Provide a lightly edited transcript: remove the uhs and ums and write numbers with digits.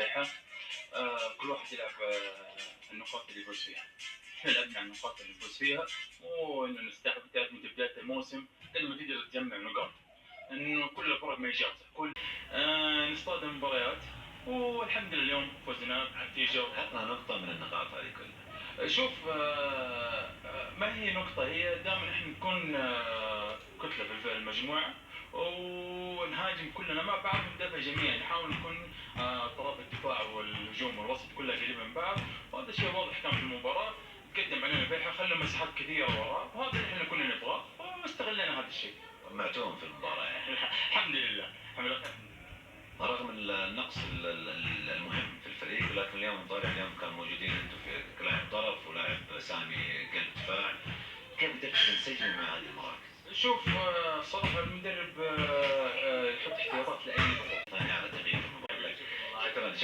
الفيحاء. كل واحد يلعب النقاط اللي يفوز فيها. احنا لعبنا على النقاط اللي نفوز فيها، وانه نستحق تعرف انت بدايه الموسم قد ما تقدر تجمع نقاط، انه كل الفرق ما يجاتها كل نصطاد المباريات، والحمد لله اليوم فزنا بنتيجه. عطنا نقطة من النقاط هذه كلها. شوف، ما هي نقطة، هي دائما احنا نكون كتلة في المجموعة، ونهاجم كلنا مع بعض وندافع جميعا، نحاول نكون طرف الدفاع والهجوم والوسط كلها قريبة من بعض، وهذا شيء واضح كان في المباراة. قدم علينا البيحة، خلى مساحات كثيرة وراه، وهذا اللي احنا كنا نبغاه واستغلينا هذا الشيء. جمعتوهم في المباراة يعني. الحمد لله الحمد لله. رغم النقص المهم في الفريق، لكن اليوم طالع اليوم كانوا موجودين انتم في لاعب طرف ولاعب سامي قلب دفاع، كيف قدرت تنسجم مع هذه المراكز؟ شوف، صراحة المدرب يحط احتياطات لأي ضغوط. ثاني على تغيير المباراة. شكرا لك.